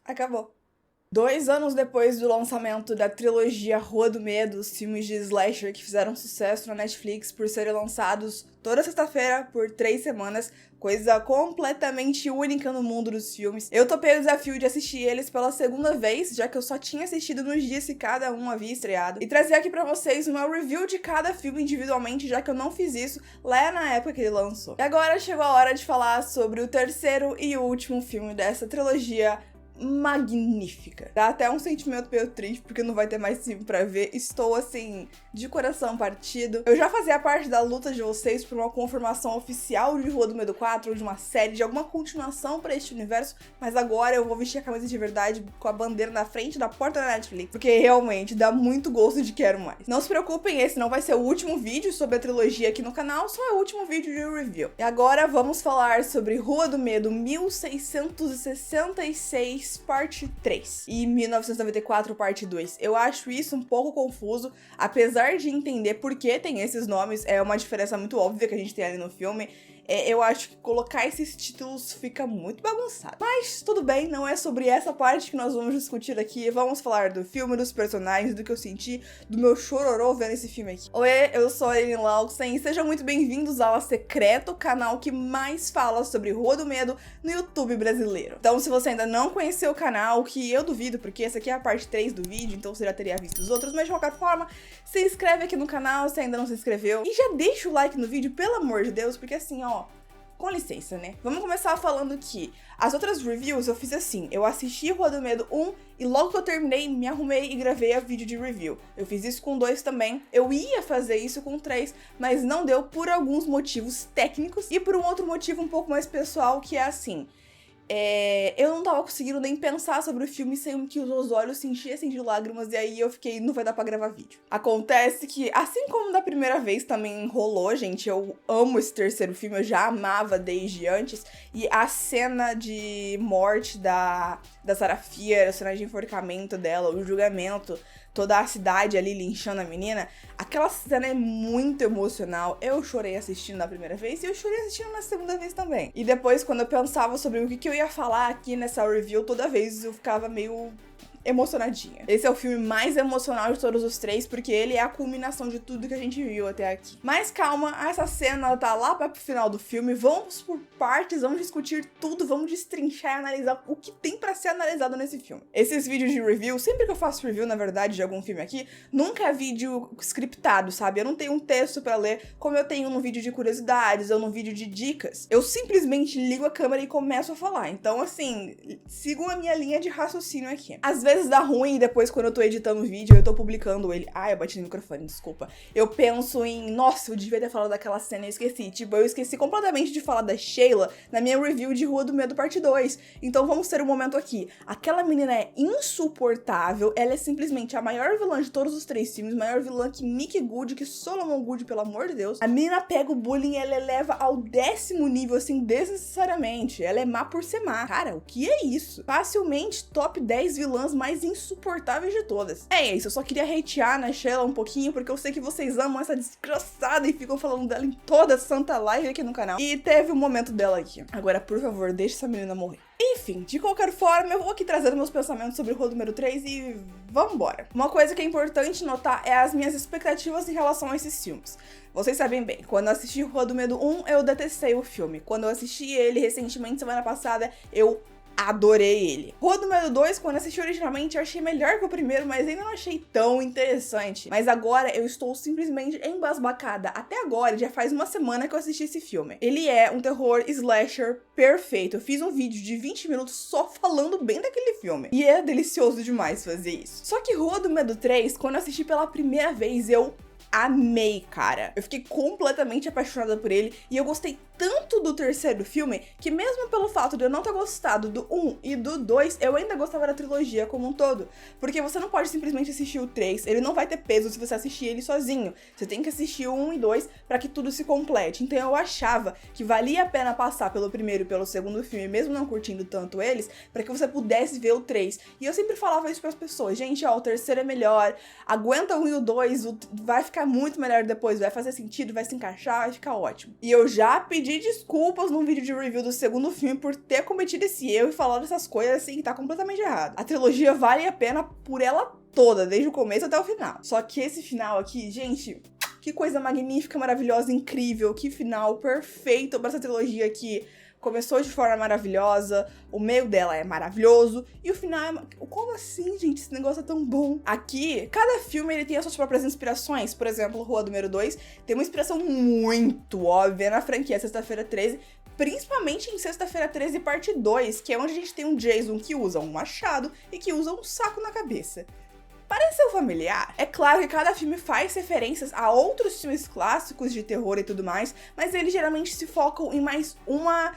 Acabou. 2 anos depois do lançamento da trilogia Rua do Medo, os filmes de slasher que fizeram sucesso na Netflix por serem lançados toda sexta-feira por 3 semanas, coisa completamente única no mundo dos filmes. Eu topei o desafio de assistir eles pela segunda vez, já que eu só tinha assistido nos dias que cada um havia estreado, e trazer aqui pra vocês uma review de cada filme individualmente, já que eu não fiz isso lá na época que ele lançou. E agora chegou a hora de falar sobre o terceiro e último filme dessa trilogia magnífica. Dá até um sentimento meio triste, porque não vai ter mais filme pra ver. Estou, assim, de coração partido. Eu já fazia parte da luta de vocês por uma confirmação oficial de Rua do Medo 4, ou de uma série, de alguma continuação pra este universo, mas agora eu vou vestir a camisa de verdade com a bandeira na frente da porta da Netflix, porque realmente dá muito gosto de quero mais. Não se preocupem, esse não vai ser o último vídeo sobre a trilogia aqui no canal, só é o último vídeo de review. E agora vamos falar sobre Rua do Medo 1666 parte 3 e 1994 parte 2. Eu acho isso um pouco confuso, apesar de entender por que tem esses nomes, é uma diferença muito óbvia que a gente tem ali no filme. Eu acho que colocar esses títulos fica muito bagunçado. Mas tudo bem, não é sobre essa parte que nós vamos discutir aqui. Vamos falar do filme, dos personagens, do que eu senti, do meu chororô vendo esse filme aqui. Oi, eu sou a Erin Lauksen e sejam muito bem-vindos ao A Secreto, o canal que mais fala sobre Rua do Medo no YouTube brasileiro. Então, se você ainda não conheceu o canal, que eu duvido, porque essa aqui é a parte 3 do vídeo, então você já teria visto os outros, mas de qualquer forma, se inscreve aqui no canal se ainda não se inscreveu. E já deixa o like no vídeo, pelo amor de Deus, porque assim, ó, com licença, né? Vamos começar falando que as outras reviews eu fiz assim, eu assisti Rua do Medo 1 e logo que eu terminei, me arrumei e gravei a vídeo de review. Eu fiz isso com 2 também, eu ia fazer isso com 3, mas não deu por alguns motivos técnicos e por um outro motivo um pouco mais pessoal, que é assim... eu não tava conseguindo nem pensar sobre o filme sem que os olhos se enchessem de lágrimas, e aí eu fiquei, não vai dar pra gravar vídeo. Acontece que, assim como da primeira vez também rolou, gente, eu amo esse terceiro filme, eu já amava desde antes, e a cena de morte da Sarah Fier, a cena de enforcamento dela, o julgamento, toda a cidade ali linchando a menina, aquela cena é muito emocional. Eu chorei assistindo na primeira vez e eu chorei assistindo na segunda vez também. E depois, quando eu pensava sobre o que eu ia falar aqui nessa review, toda vez eu ficava meio emocionadinha. Esse é o filme mais emocional de todos os 3, porque ele é a culminação de tudo que a gente viu até aqui. Mas calma, essa cena tá lá pro final do filme, vamos por partes, vamos discutir tudo, vamos destrinchar e analisar o que tem pra ser analisado nesse filme. Esses vídeos de review, sempre que eu faço review, na verdade, de algum filme aqui, nunca é vídeo scriptado, sabe? Eu não tenho um texto pra ler, como eu tenho no vídeo de curiosidades ou no vídeo de dicas. Eu simplesmente ligo a câmera e começo a falar. Então, assim, sigam a minha linha de raciocínio aqui. Às vezes dá ruim e depois, quando eu tô editando o vídeo, eu tô publicando ele. Ai, eu bati no microfone, desculpa. Eu penso em, nossa, eu devia ter falado daquela cena e eu esqueci. Tipo, eu esqueci completamente de falar da Sheila na minha review de Rua do Medo parte 2. Então vamos ter um momento aqui. Aquela menina é insuportável, ela é simplesmente a maior vilã de todos os 3 filmes, maior vilã que Nick Good, que Solomon Good, pelo amor de Deus. A menina pega o bullying e ela eleva ao 10º nível, assim, desnecessariamente. Ela é má por ser má. Cara, o que é isso? Facilmente top 10 vilãs mais insuportáveis de todas. É isso, eu só queria hatear na Sheila um pouquinho, porque eu sei que vocês amam essa desgraçada e ficam falando dela em toda santa live aqui no canal. E teve um momento dela aqui. Agora, por favor, deixe essa menina morrer. Enfim, de qualquer forma, eu vou aqui trazendo meus pensamentos sobre o Rua do Medo 3 e vambora. Uma coisa que é importante notar é as minhas expectativas em relação a esses filmes. Vocês sabem bem, quando eu assisti Rua do Medo 1, eu detestei o filme. Quando eu assisti ele recentemente, semana passada, eu adorei ele. Rua do Medo 2, quando assisti originalmente, eu achei melhor que o primeiro, mas ainda não achei tão interessante. Mas agora eu estou simplesmente embasbacada. Até agora, já faz uma semana que eu assisti esse filme. Ele é um terror slasher perfeito. Eu fiz um vídeo de 20 minutos só falando bem daquele filme. E é delicioso demais fazer isso. Só que Rua do Medo 3, quando eu assisti pela primeira vez, eu amei, cara. Eu fiquei completamente apaixonada por ele e eu gostei tanto do terceiro filme que, mesmo pelo fato de eu não ter gostado do 1 e do 2, eu ainda gostava da trilogia como um todo. Porque você não pode simplesmente assistir o 3, ele não vai ter peso se você assistir ele sozinho. Você tem que assistir o 1 e 2 pra que tudo se complete. Então eu achava que valia a pena passar pelo primeiro e pelo segundo filme, mesmo não curtindo tanto eles, pra que você pudesse ver o 3. E eu sempre falava isso pras pessoas: gente, ó, o terceiro é melhor, aguenta o 1 e o 2, vai ficar ficar muito melhor depois, vai fazer sentido, vai se encaixar, vai ficar ótimo. E eu já pedi desculpas num vídeo de review do segundo filme por ter cometido esse erro e falado essas coisas assim que tá completamente errado. A trilogia vale a pena por ela toda, desde o começo até o final. Só que esse final aqui, gente, que coisa magnífica, maravilhosa, incrível, que final perfeito pra essa trilogia aqui. Começou de forma maravilhosa, o meio dela é maravilhoso, e o final é... Como assim, gente? Esse negócio é tão bom. Aqui, cada filme ele tem as suas próprias inspirações. Por exemplo, Rua número 2 tem uma inspiração muito óbvia na franquia Sexta-feira 13, principalmente em Sexta-feira 13 parte 2, que é onde a gente tem um Jason que usa um machado e que usa um saco na cabeça. Pareceu familiar? É claro que cada filme faz referências a outros filmes clássicos de terror e tudo mais, mas eles geralmente se focam em mais uma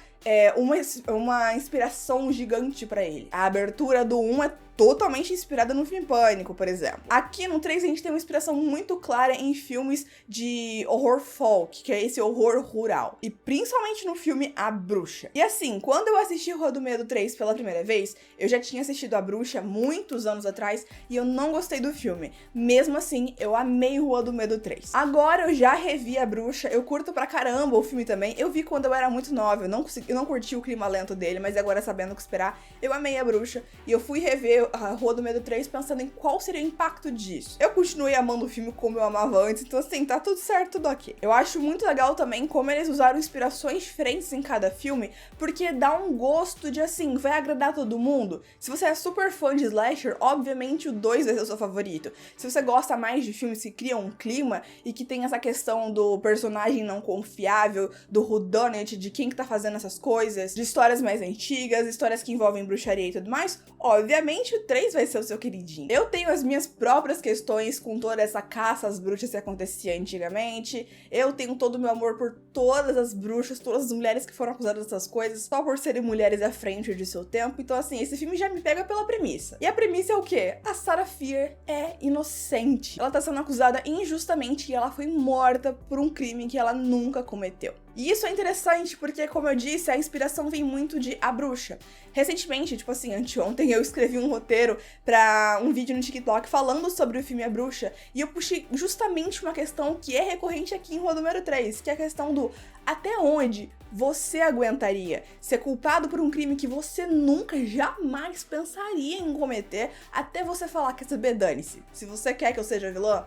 inspiração gigante pra ele. A abertura do 1 é totalmente inspirada no filme Pânico, por exemplo. Aqui no 3 a gente tem uma inspiração muito clara em filmes de horror folk, que é esse horror rural. E principalmente no filme A Bruxa. E assim, quando eu assisti Rua do Medo 3 pela primeira vez, eu já tinha assistido A Bruxa muitos anos atrás e eu não gostei do filme. Mesmo assim, eu amei Rua do Medo 3. Agora eu já revi A Bruxa, eu curto pra caramba o filme também. Eu vi quando eu era muito nova, eu não curti o clima lento dele, mas agora sabendo o que esperar, eu amei A Bruxa e eu fui rever a Rua do Medo 3 pensando em qual seria o impacto disso. Eu continuei amando o filme como eu amava antes, então assim, tá tudo certo, tudo ok. Eu acho muito legal também como eles usaram inspirações diferentes em cada filme, porque dá um gosto de assim, vai agradar todo mundo. Se você é super fã de slasher, obviamente o 2 vai ser o seu favorito. Se você gosta mais de filmes que criam um clima e que tem essa questão do personagem não confiável, do whodunit, de quem que tá fazendo essas coisas, de histórias mais antigas, histórias que envolvem bruxaria e tudo mais, obviamente o 3 vai ser o seu queridinho. Eu tenho as minhas próprias questões com toda essa caça às bruxas que acontecia antigamente. Eu tenho todo o meu amor por todas as bruxas, todas as mulheres que foram acusadas dessas coisas só por serem mulheres à frente de seu tempo. Então assim, esse filme já me pega pela premissa. E a premissa é o quê? A Sarah Fier é inocente. Ela tá sendo acusada injustamente e ela foi morta por um crime que ela nunca cometeu. E isso é interessante porque, como eu disse, a inspiração vem muito de A Bruxa. Recentemente, tipo assim, anteontem, eu escrevi um roteiro pra um vídeo no TikTok falando sobre o filme A Bruxa, e eu puxei justamente uma questão que é recorrente aqui em Rua número 3, que é a questão do até onde você aguentaria ser culpado por um crime que você nunca, jamais pensaria em cometer, até você falar, quer saber, dane-se. Se você quer que eu seja vilã,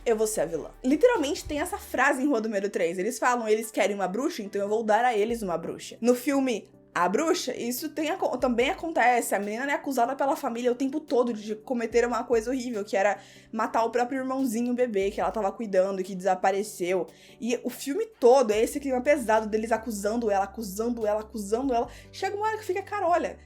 eu vou ser a vilã. Literalmente tem essa frase em Rua número 3. Eles falam, eles querem uma bruxa, então eu vou dar a eles uma bruxa. No filme A Bruxa, isso também acontece. A menina é acusada pela família o tempo todo de cometer uma coisa horrível, que era matar o próprio irmãozinho bebê que ela tava cuidando e que desapareceu. E o filme todo é esse clima pesado deles acusando ela. Chega uma hora que fica, cara, olha,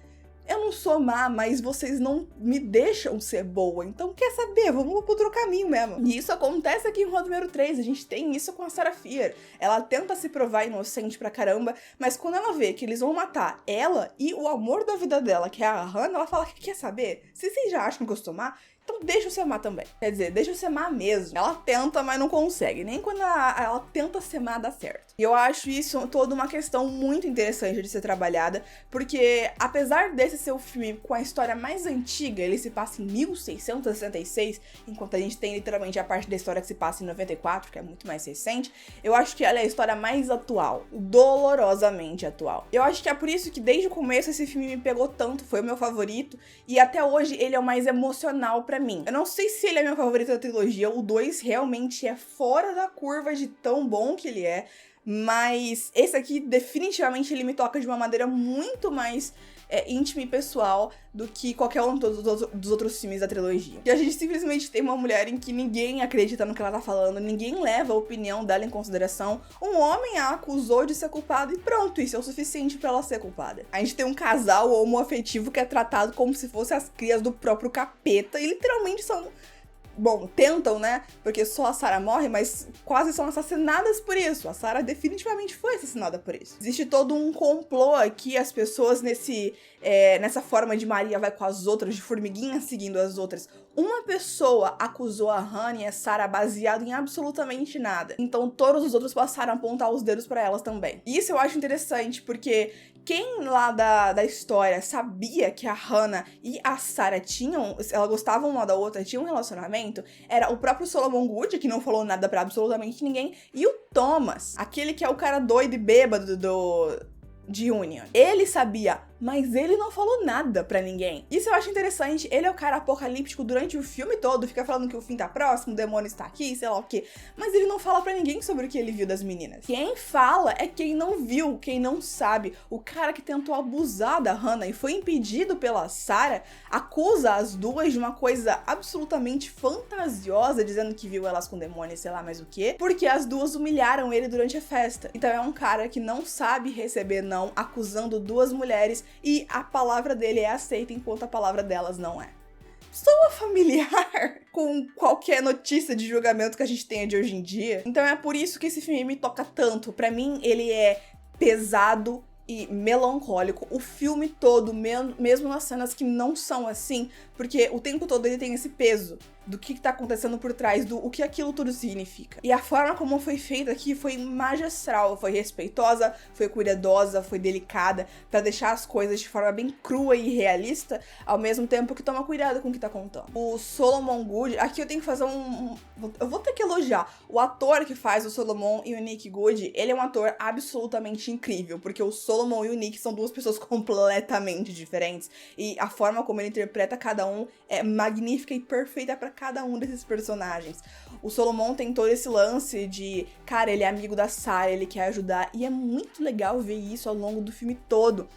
eu não sou má, mas vocês não me deixam ser boa. Então, quer saber? Vamos pro outro caminho mesmo. E isso acontece aqui em Rua número 3. A gente tem isso com a Sarah Fier. Ela tenta se provar inocente pra caramba, mas quando ela vê que eles vão matar ela e o amor da vida dela, que é a Hannah, ela fala, quer saber? Se vocês já acham que eu sou má, então deixa eu ser má também. Quer dizer, deixa eu ser má mesmo. Ela tenta, mas não consegue. Nem quando ela tenta ser má, dá certo. E eu acho isso toda uma questão muito interessante de ser trabalhada, porque apesar desse ser o filme com a história mais antiga, ele se passa em 1666, enquanto a gente tem literalmente a parte da história que se passa em 94, que é muito mais recente, eu acho que ela é a história mais atual, dolorosamente atual. Eu acho que é por isso que desde o começo esse filme me pegou tanto, foi o meu favorito, e até hoje ele é o mais emocional pra mim. Eu não sei se ele é meu favorito da trilogia, o 2 realmente é fora da curva de tão bom que ele é, mas esse aqui definitivamente ele me toca de uma maneira muito mais íntima e pessoal do que qualquer um dos outros filmes da trilogia. E a gente simplesmente tem uma mulher em que ninguém acredita no que ela tá falando, ninguém leva a opinião dela em consideração. Um homem a acusou de ser culpado e pronto, isso é o suficiente pra ela ser culpada. A gente tem um casal homoafetivo que é tratado como se fossem as crias do próprio capeta e literalmente são... Bom, tentam, né? Porque só a Sarah morre, mas quase são assassinadas por isso. A Sarah definitivamente foi assassinada por isso. Existe todo um complô aqui, as pessoas nessa forma de Maria vai com as outras, de formiguinha seguindo as outras. uma pessoa acusou a Hannah e a Sarah baseado em absolutamente nada. Então todos os outros passaram a apontar os dedos pra elas também. E isso eu acho interessante, porque quem lá da história sabia que a Hannah e a Sarah elas gostavam uma da outra, tinham um relacionamento, era o próprio Solomon Goode, que não falou nada pra absolutamente ninguém, e o Thomas, aquele que é o cara doido e bêbado de Union. Ele sabia, mas ele não falou nada pra ninguém. Isso eu acho interessante. Ele é o cara apocalíptico durante o filme todo, fica falando que o fim tá próximo, o demônio está aqui, sei lá o quê. Mas ele não fala pra ninguém sobre o que ele viu das meninas. Quem fala é quem não viu, quem não sabe. O cara que tentou abusar da Hannah e foi impedido pela Sarah, acusa as duas de uma coisa absolutamente fantasiosa, dizendo que viu elas com demônio, sei lá mais o quê, porque as duas humilharam ele durante a festa. Então é um cara que não sabe receber não, acusando duas mulheres, e a palavra dele é aceita enquanto a palavra delas não é. Soa familiar com qualquer notícia de julgamento que a gente tenha de hoje em dia. Então é por isso que esse filme me toca tanto. Pra mim, ele é pesado e melancólico o filme todo, mesmo nas cenas que não são assim, porque o tempo todo ele tem esse peso do que tá acontecendo por trás, do o que aquilo tudo significa. E a forma como foi feita aqui foi magistral, foi respeitosa, foi cuidadosa, foi delicada, pra deixar as coisas de forma bem crua e realista, ao mesmo tempo que toma cuidado com o que tá contando. O Solomon Goode, aqui eu tenho que fazer eu vou ter que elogiar. O ator que faz o Solomon e o Nick Goode, ele é um ator absolutamente incrível, porque o Solomon e o Nick são duas pessoas completamente diferentes, e a forma como ele interpreta cada um é magnífica e perfeita pra cada um desses personagens. O Solomon tem todo esse lance de, cara, ele é amigo da Sarah, ele quer ajudar, e é muito legal ver isso ao longo do filme todo,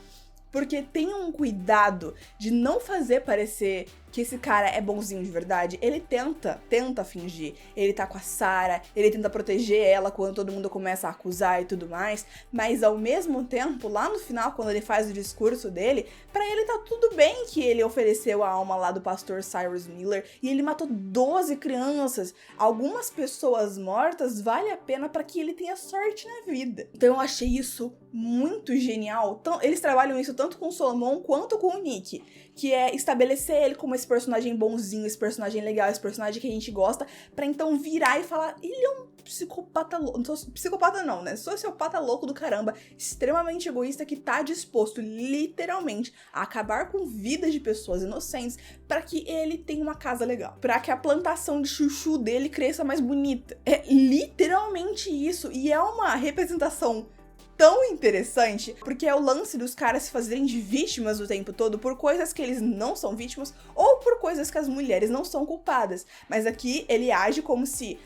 porque tem um cuidado de não fazer parecer que esse cara é bonzinho de verdade. Ele tenta fingir. Ele tá com a Sarah, ele tenta proteger ela quando todo mundo começa a acusar e tudo mais, mas ao mesmo tempo, lá no final, quando ele faz o discurso dele, pra ele tá tudo bem que ele ofereceu a alma lá do pastor Cyrus Miller e ele matou 12 crianças. Algumas pessoas mortas vale a pena pra que ele tenha sorte na vida. Então eu achei isso muito genial. Então, eles trabalham isso tanto com o Solomon quanto com o Nick, que é estabelecer ele como esse personagem bonzinho, esse personagem legal, esse personagem que a gente gosta, pra então virar e falar, ele é um psicopata louco, psicopata não, né, sociopata louco do caramba, extremamente egoísta, que tá disposto, literalmente, a acabar com vidas de pessoas inocentes pra que ele tenha uma casa legal, pra que a plantação de chuchu dele cresça mais bonita. É literalmente isso, e é uma representação tão interessante, porque é o lance dos caras se fazerem de vítimas o tempo todo por coisas que eles não são vítimas ou por coisas que as mulheres não são culpadas. Mas aqui ele age como se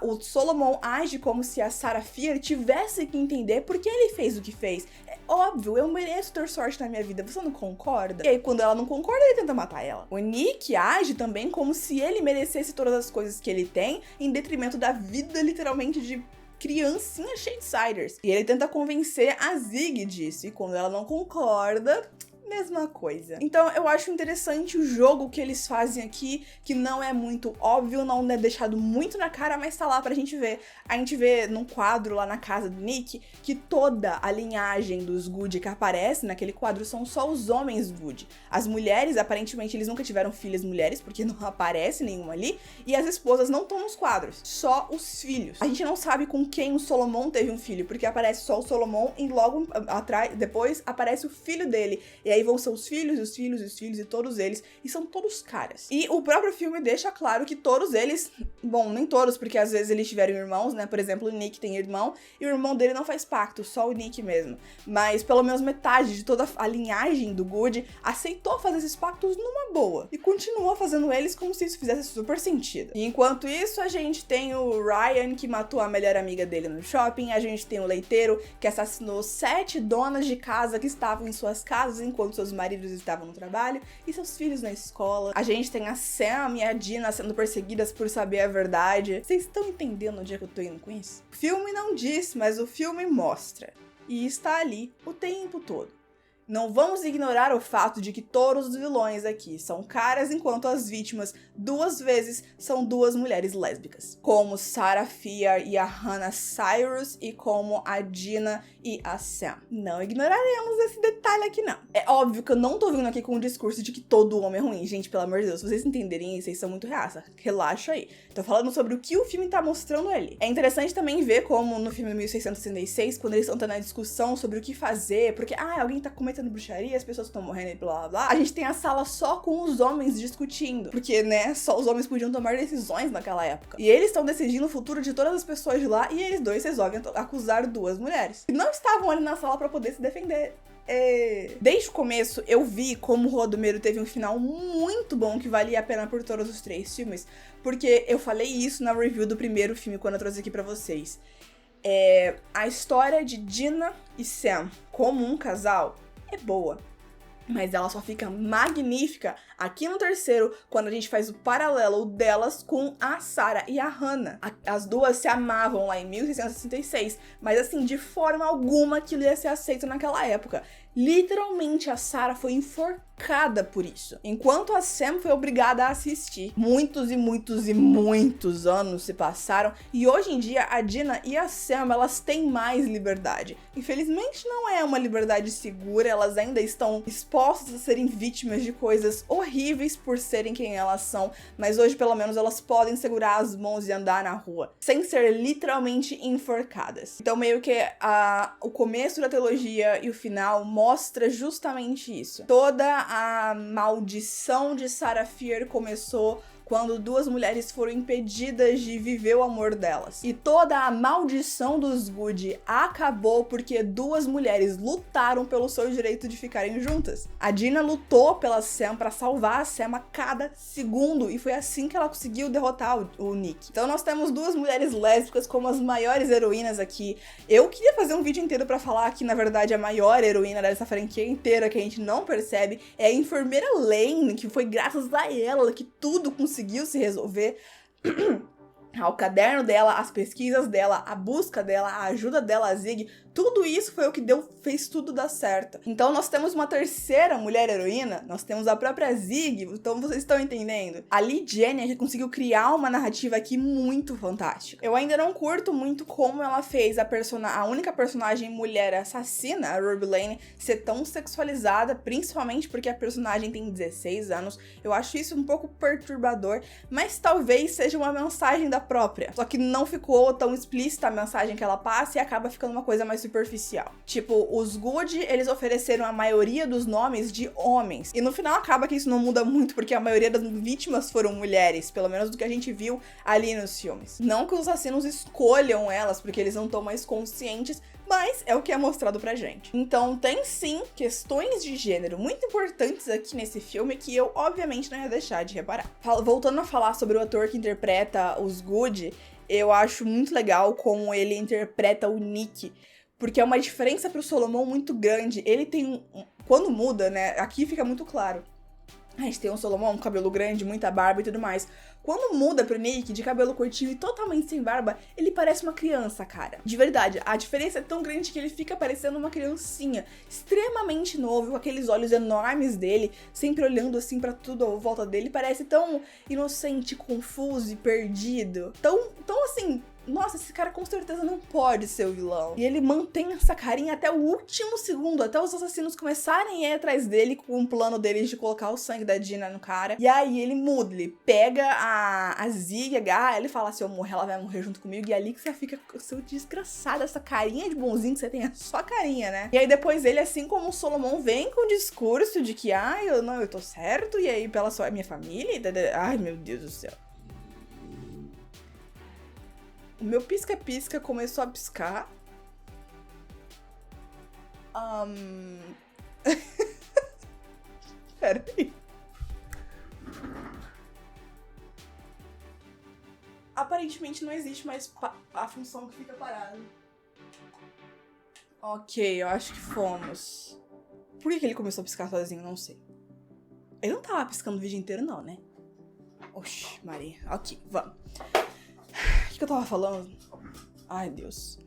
o Solomon age como se a Sarah Fier tivesse que entender por que ele fez o que fez. É óbvio, eu mereço ter sorte na minha vida, você não concorda? E aí quando ela não concorda, ele tenta matar ela. O Nick age também como se ele merecesse todas as coisas que ele tem, em detrimento da vida literalmente de criancinha Shadesiders. E ele tenta convencer a Zig disso, e quando ela não concorda, mesma coisa. Então eu acho interessante o jogo que eles fazem aqui, que não é muito óbvio, não é deixado muito na cara, mas tá lá pra gente ver. A gente vê num quadro lá na casa do Nick, que toda a linhagem dos Goode que aparece naquele quadro são só os homens Goode. As mulheres, aparentemente, eles nunca tiveram filhas mulheres, porque não aparece nenhuma ali, e as esposas não estão nos quadros, só os filhos. A gente não sabe com quem o Solomon teve um filho, porque aparece só o Solomon e logo atrás, depois aparece o filho dele. E aí vão ser os filhos, os filhos, os filhos e todos eles. E são todos caras. E o próprio filme deixa claro que todos eles... Bom, nem todos, porque às vezes eles tiveram irmãos, né? Por exemplo, o Nick tem irmão. E o irmão dele não faz pacto, só o Nick mesmo. Mas pelo menos metade de toda a linhagem do Goode aceitou fazer esses pactos numa boa. E continua fazendo eles como se isso fizesse super sentido. E enquanto isso, a gente tem o Ryan, que matou a melhor amiga dele no shopping. A gente tem o leiteiro, que assassinou 7 donas de casa que estavam em suas casas enquanto seus maridos estavam no trabalho e seus filhos na escola. A gente tem a Sam e a Dina sendo perseguidas por saber a verdade. Vocês estão entendendo onde é que eu tô indo com isso? O filme não diz, mas o filme mostra. E está ali o tempo todo. Não vamos ignorar o fato de que todos os vilões aqui são caras, enquanto as vítimas, 2 vezes, são 2 mulheres lésbicas. Como Sarah Fier e a Hannah Cyrus, e como a Dina e a Sam. Não ignoraremos esse detalhe aqui, não. É óbvio que eu não tô vindo aqui com o discurso de que todo homem é ruim. Gente, pelo amor de Deus, se vocês entenderem isso, vocês são muito reaça. Relaxa aí. Tô falando sobre o que o filme tá mostrando ali. É interessante também ver como no filme 1666, quando eles estão tendo a discussão sobre o que fazer, porque, alguém tá cometendo bruxaria, as pessoas estão morrendo e blá blá blá, a gente tem a sala só com os homens discutindo, porque, né, só os homens podiam tomar decisões naquela época. E eles estão decidindo o futuro de todas as pessoas de lá, e eles dois resolvem acusar 2 mulheres. E não estavam ali na sala pra poder se defender. Desde o começo, eu vi como o Rodomeiro teve um final muito bom, que valia a pena por todos os 3 filmes, porque eu falei isso na review do primeiro filme, quando eu trouxe aqui pra vocês. A história de Dina e Sam como um casal é boa, mas ela só fica magnífica aqui no terceiro, quando a gente faz o paralelo delas com a Sarah e a Hannah. As duas se amavam lá em 1666, mas assim, de forma alguma aquilo ia ser aceito naquela época. Literalmente, a Sarah foi enforcada por isso, enquanto a Sam foi obrigada a assistir. Muitos e muitos e muitos anos se passaram, e hoje em dia a Dina e a Sam, elas têm mais liberdade. Infelizmente não é uma liberdade segura, elas ainda estão expostas a serem vítimas de coisas horríveis por serem quem elas são, mas hoje pelo menos elas podem segurar as mãos e andar na rua, sem ser literalmente enforcadas. Então meio que o começo da trilogia e o final mostra justamente isso. Toda a maldição de Sarah Fier começou quando 2 mulheres foram impedidas de viver o amor delas. E toda a maldição dos Good acabou porque 2 mulheres lutaram pelo seu direito de ficarem juntas. A Dina lutou pela Sam para salvar a Sam a cada segundo, e foi assim que ela conseguiu derrotar o Nick. Então nós temos 2 mulheres lésbicas como as maiores heroínas aqui. Eu queria fazer um vídeo inteiro para falar que, na verdade, a maior heroína dessa franquia inteira, que a gente não percebe, é a enfermeira Lane, que foi graças a ela que tudo conseguiu se resolver. Ao caderno dela, as pesquisas dela, a busca dela, a ajuda dela a Zig, tudo isso foi o que fez tudo dar certo. Então nós temos uma terceira mulher heroína, nós temos a própria Zig, então vocês estão entendendo. A Leigh Janiak conseguiu criar uma narrativa aqui muito fantástica. Eu ainda não curto muito como ela fez a única personagem mulher assassina, a Ruby Lane, ser tão sexualizada, principalmente porque a personagem tem 16 anos. Eu acho isso um pouco perturbador, mas talvez seja uma mensagem da própria. Só que não ficou tão explícita a mensagem que ela passa e acaba ficando uma coisa mais superficial. Tipo, os Good, eles ofereceram a maioria dos nomes de homens. E no final acaba que isso não muda muito, porque a maioria das vítimas foram mulheres, pelo menos do que a gente viu ali nos filmes. Não que os assassinos escolham elas, porque eles não estão mais conscientes, mas é o que é mostrado pra gente. Então tem sim questões de gênero muito importantes aqui nesse filme que eu obviamente não ia deixar de reparar. Voltando a falar sobre o ator que interpreta os Good, eu acho muito legal como ele interpreta o Nick, porque é uma diferença pro Solomon muito grande. Ele tem quando muda, né, aqui fica muito claro. A gente tem um Solomon, um cabelo grande, muita barba e tudo mais. Quando muda pro Nick, de cabelo curtinho e totalmente sem barba, ele parece uma criança, cara. De verdade, a diferença é tão grande que ele fica parecendo uma criancinha, extremamente novo, com aqueles olhos enormes dele, sempre olhando assim pra tudo à volta dele. Parece tão inocente, confuso e perdido. Tão assim... Nossa, esse cara com certeza não pode ser o vilão. E ele mantém essa carinha até o último segundo, até os assassinos começarem a ir atrás dele com um plano deles de colocar o sangue da Dina no cara. E aí ele muda, ele pega a Zig, agarra ela e fala: se eu morrer, ela vai morrer junto comigo. E é ali que você fica, seu desgraçado, essa carinha de bonzinho que você tem, é só carinha, né? E aí depois ele, assim como o Solomon, vem com o discurso de que, eu tô certo, e aí pela minha família, ai meu Deus do céu. O meu pisca-pisca começou a piscar. Peraí. Aparentemente não existe mais a função que fica parada. Ok, eu acho que fomos. Por que ele começou a piscar sozinho? Não sei. Ele não tava piscando o vídeo inteiro não, né? Oxi, Maria. Ok, vamos. O que eu tava falando? Ai, Deus.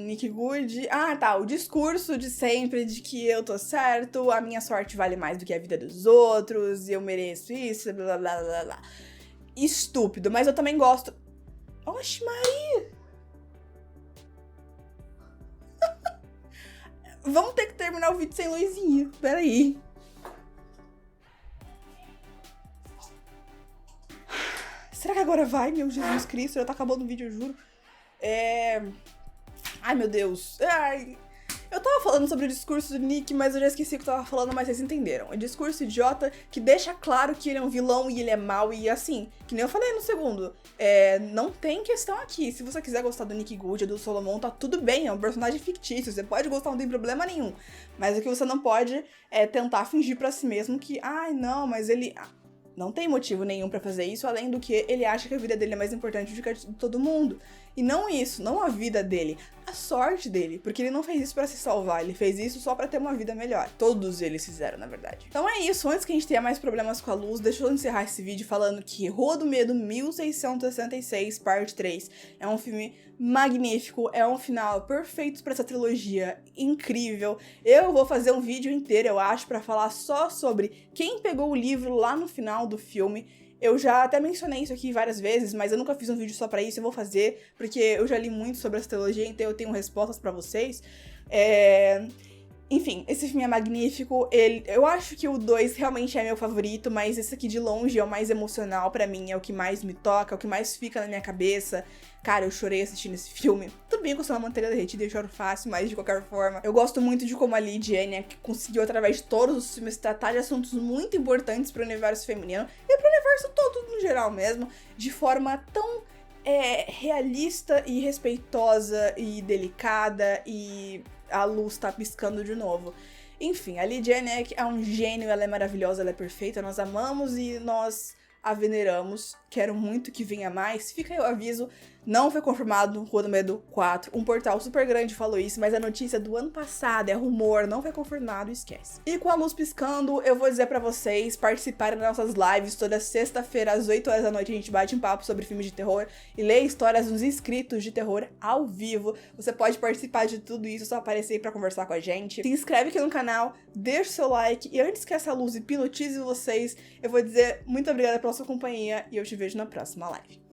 Nick Good. Ah, tá. O discurso de sempre de que eu tô certo, a minha sorte vale mais do que a vida dos outros, e eu mereço isso, blá blá blá blá. Estúpido, mas eu também gosto. Oxe, Maria! Vamos ter que terminar o vídeo sem luzinha. Peraí. Será que agora vai, meu Jesus Cristo? Já tá acabando o vídeo, eu juro. Ai, meu Deus. Ai. Eu tava falando sobre o discurso do Nick, mas eu já esqueci o que eu tava falando, mas vocês entenderam. É um discurso idiota que deixa claro que ele é um vilão e ele é mau e assim, que nem eu falei no segundo. Não tem questão aqui. Se você quiser gostar do Nick Good ou do Solomon, tá tudo bem, é um personagem fictício. Você pode gostar, não tem problema nenhum. Mas o que você não pode é tentar fingir pra si mesmo que, ai, não, mas ele... Não tem motivo nenhum pra fazer isso, além do que ele acha que a vida dele é mais importante do que a de todo mundo. E não isso, não a vida dele, a sorte dele, porque ele não fez isso pra se salvar, ele fez isso só pra ter uma vida melhor. Todos eles fizeram, na verdade. Então é isso, antes que a gente tenha mais problemas com a luz, deixa eu encerrar esse vídeo falando que Rua do Medo 1666, parte 3, é um filme magnífico, é um final perfeito pra essa trilogia, incrível. Eu vou fazer um vídeo inteiro, eu acho, pra falar só sobre quem pegou o livro lá no final do filme. Eu já até mencionei isso aqui várias vezes, mas eu nunca fiz um vídeo só pra isso, eu vou fazer, porque eu já li muito sobre essa trilogia, então eu tenho respostas pra vocês. Enfim, esse filme é magnífico, eu acho que o 2 realmente é meu favorito, mas esse aqui de longe é o mais emocional pra mim, é o que mais me toca, é o que mais fica na minha cabeça. Cara, eu chorei assistindo esse filme. Tudo bem que eu sou uma manteiga derretida e eu choro fácil, mas de qualquer forma. Eu gosto muito de como a Lady Anne conseguiu, através de todos os filmes, tratar de assuntos muito importantes pro universo feminino e pro universo todo no geral mesmo, de forma tão realista e respeitosa e delicada, e a luz tá piscando de novo. Enfim, a Lady Anne é um gênio, ela é maravilhosa, ela é perfeita, nós amamos e nós a veneramos. Quero muito que venha mais. Fica aí o aviso, não foi confirmado Rua do Medo 4. Um portal super grande falou isso, mas a notícia do ano passado, é rumor, não foi confirmado, esquece. E com a luz piscando, eu vou dizer pra vocês participarem das nossas lives. Toda sexta-feira, às 8 horas da noite, a gente bate um papo sobre filmes de terror e lê histórias dos inscritos de terror ao vivo. Você pode participar de tudo isso, só aparecer aí pra conversar com a gente. Se inscreve aqui no canal, deixa o seu like, e antes que essa luz hipnotize vocês, eu vou dizer muito obrigada pela sua companhia e eu te vejo na próxima live.